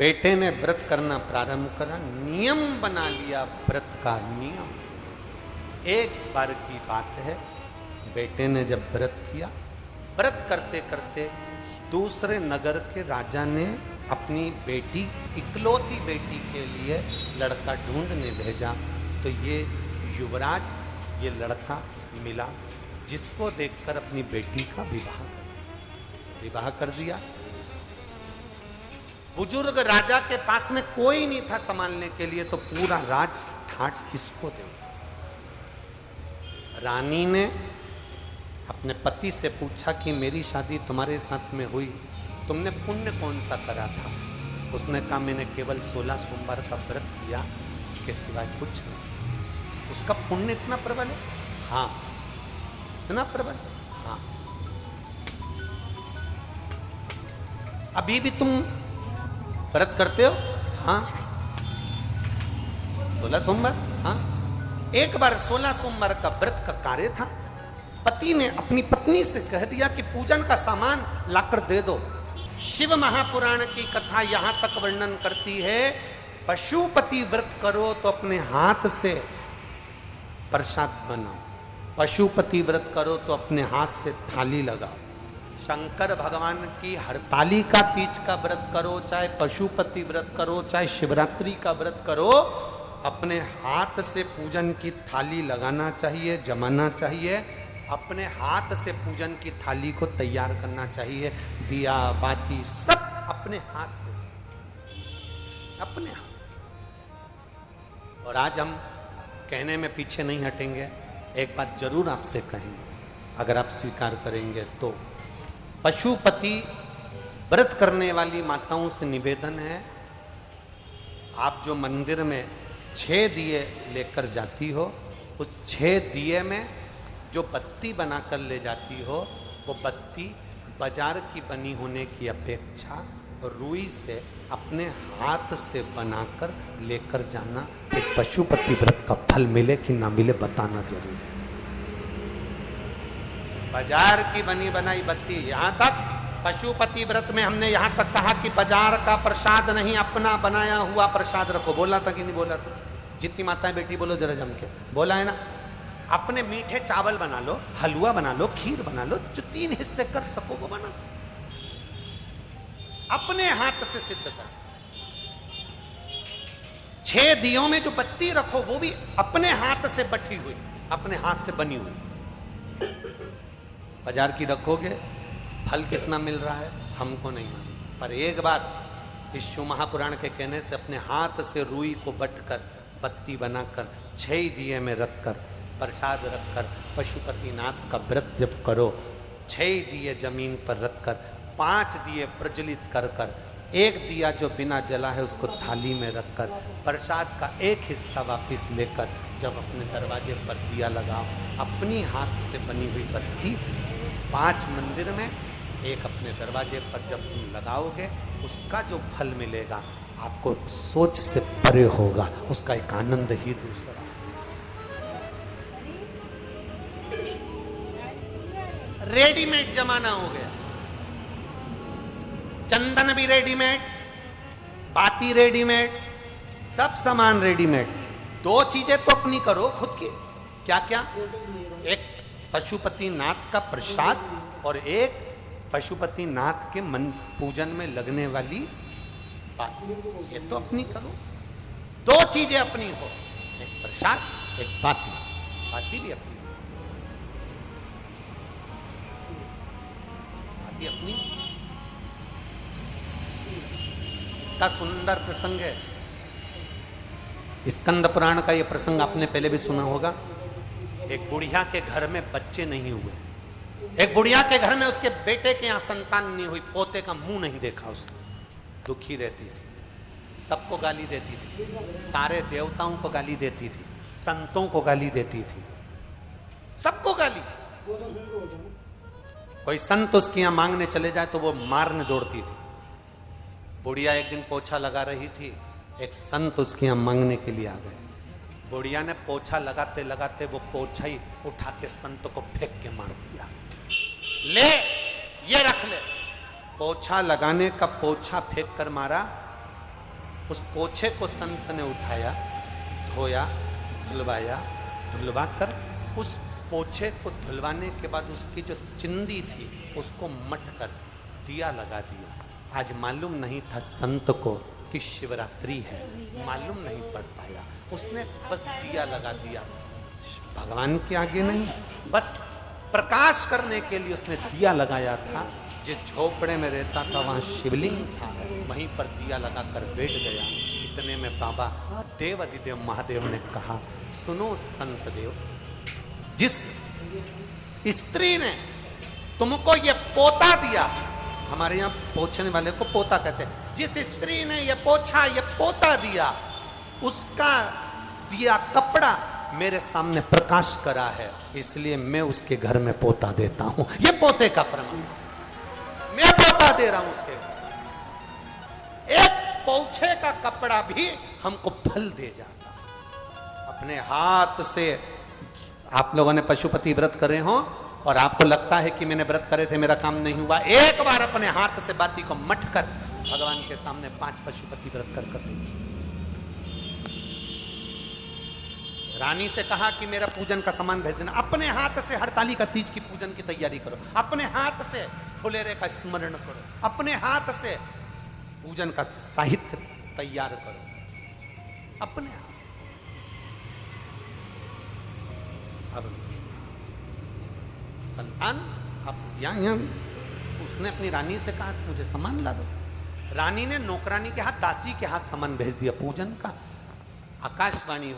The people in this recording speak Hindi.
बेटे ने व्रत करना प्रारंभ करा, नियम बना लिया व्रत का नियम। एक बार की बात है, बेटे ने जब व्रत किया, व्रत करते करते दूसरे नगर के राजा ने अपनी बेटी, इकलौती बेटी के लिए लड़का ढूंढने भेजा। तो ये युवराज, ये लड़का मिला, जिसको देखकर अपनी बेटी का विवाह कर दिया। बुजुर्ग राजा के पास में कोई नहीं था संभालने के लिए, तो पूरा राज ठाट इसको दे। रानी ने अपने पति से पूछा कि मेरी शादी तुम्हारे साथ में हुई, तुमने पुण्य कौन सा करा था? उसने कहा मैंने केवल 16 सोमवार का व्रत किया, उसके सिवाय कुछ नहीं। उसका पुण्य इतना प्रबल है? हाँ, इतना प्रबल। हाँ, अभी भी तुम व्रत करते हो? हाँ, 16 सोमवार। हाँ, एक बार 16 सोमवार का व्रत का कार्य था। पति ने अपनी पत्नी से कह दिया कि पूजन का सामान लाकर दे दो। शिव महापुराण की कथा यहां तक वर्णन करती है, पशुपति व्रत करो तो अपने हाथ से प्रसाद बनाओ, पशुपति व्रत करो तो अपने हाथ से थाली लगाओ। शंकर भगवान की हरतालिका तीज का व्रत करो, चाहे पशुपति व्रत करो, चाहे शिवरात्रि का व्रत करो, अपने हाथ से पूजन की थाली लगाना चाहिए, जमाना चाहिए। अपने हाथ से पूजन की थाली को तैयार करना चाहिए। दिया बाती सब अपने हाथ से, अपने हाथ। और आज हम कहने में पीछे नहीं हटेंगे, एक बात जरूर आपसे कहेंगे, अगर आप स्वीकार करेंगे तो। पशुपति व्रत करने वाली माताओं से निवेदन है, आप जो मंदिर में 6 दिए लेकर जाती हो, उस 6 दिए में जो बत्ती बनाकर ले जाती हो, वो बत्ती बाजार की बनी होने की अपेक्षा रुई से अपने हाथ से बनाकर लेकर जाना। एक पशुपति व्रत का फल मिले कि ना मिले बताना जरूर है। बाजार की बनी बनाई बत्ती, यहां तक पशुपति व्रत में हमने यहां तक कहा कि बाजार का प्रसाद नहीं, अपना बनाया हुआ प्रसाद रखो। बोला था कि नहीं बोला था? जितनी माताएं बेटी बोलो जरा जम के, बोला है ना? अपने मीठे चावल बना लो, हलवा बना लो, खीर बना लो, जो 3 हिस्से कर सको वो बना, अपने हाथ से सिद्ध कर। 6 दियों में जो बत्ती रखो वो भी अपने हाथ से बटी हुई, अपने हाथ से बनी हुई। बाजार की रखोगे, फल कितना मिल रहा है हमको नहीं मालूम, पर एक बार इस शिव महापुराण के कहने से अपने हाथ से रुई को बटकर बत्ती बनाकर 6 दिए में रखकर प्रसाद रखकर पशुपति नाथ का व्रत जब करो, 6 दिए जमीन पर रखकर 5 दिए प्रज्वलित कर कर, 1 दिया जो बिना जला है उसको थाली में रखकर प्रसाद का 1 हिस्सा वापिस लेकर जब अपने दरवाजे पर दिया लगाओ, अपनी हाथ से बनी हुई बत्ती 5 मंदिर में, 1 अपने दरवाजे पर जब तुम लगाओगे, उसका जो फल मिलेगा आपको सोच से परे होगा, उसका एक आनंद ही दूसरा। रेडीमेड जमाना हो गया, चंदन भी रेडीमेड, बाती रेडीमेड, सब सामान रेडीमेड। 2 चीजें तो अपनी करो खुद की। क्या क्या? एक पशुपति नाथ का प्रसाद और एक पशुपति नाथ के मन पूजन में लगने वाली बात, ये तो अपनी करो। 2 चीजें अपनी हो, एक प्रसाद, एक बाती। बाती भी अपनी, बाती अपनी। का सुंदर प्रसंग है, स्कंद पुराण का ये प्रसंग आपने पहले भी सुना होगा। एक बुढ़िया के घर में बच्चे नहीं हुए, एक बुढ़िया के घर में उसके बेटे के यहाँ संतान नहीं हुई, पोते का मुंह नहीं देखा उसने, दुखी रहती थी, सबको गाली देती थी, सारे देवताओं को गाली देती थी, संतों को गाली देती थी, सबको गाली। कोई संत उसके यहाँ मांगने चले जाए तो वो मारने दौड़ती थी। बुढ़िया एक दिन पोछा लगा रही थी, एक संत उसके यहाँ मांगने के लिए आ गए। बुढ़िया ने पोछा लगाते लगाते वो पोछा ही उठा के संत को फेंक के मार दिया। ले ये रख ले। पोछा लगाने का पोछा फेंक कर मारा, उस पोछे को संत ने उठाया, धोया, धुलवाया, धुलवा कर उस पोछे को धुलवाने के बाद उसकी जो चिंदी थी उसको मट कर दिया लगा दिया। आज मालूम नहीं था संत को कि शिवरात्रि है, मालूम नहीं पड़ पाया, उसने बस दिया लगा दिया। भगवान के आगे नहीं, बस प्रकाश करने के लिए उसने दिया लगाया था। जिस झोपड़े में रहता था वहां शिवलिंग था, वहीं पर दिया लगाकर बैठ गया। इतने में बाबा देव अधिदेव महादेव ने कहा, सुनो संत देव, जिस स्त्री ने तुमको ये पोता दिया, हमारे यहाँ पोछने वाले को पोता कहते हैं, जिस स्त्री ने ये पोछा, ये पोता दिया, उसका दिया कपड़ा मेरे सामने प्रकाश करा है, इसलिए मैं उसके घर में पोता देता हूं। ये पोते का प्रमाण, मैं पोता दे रहा हूं उसके घर। एक पोछे का कपड़ा भी हमको फल दे जाता। अपने हाथ से आप लोगों ने पशुपति व्रत करे हो और आपको लगता है कि मैंने व्रत करे थे, मेरा काम नहीं हुआ, एक बार अपने हाथ से बाती को मट कर भगवान के सामने 5 पशुपति व्रत कर देखिए। रानी से कहा कि मेरा पूजन का सामान भेज देना, अपने हाथ से हरताली का तीज की पूजन की तैयारी करो, अपने हाथ से फुलेरे का स्मरण करो, अपने हाथ से पूजन का साहित्य तैयार करो, अपने हाथ। अब संतान अब यहाँ उसने अपनी रानी से कहा मुझे सामान ला दो। रानी ने नौकरानी के हाथ, दासी के हाथ सामान भेज दिया पूजन का। आकाशवाणी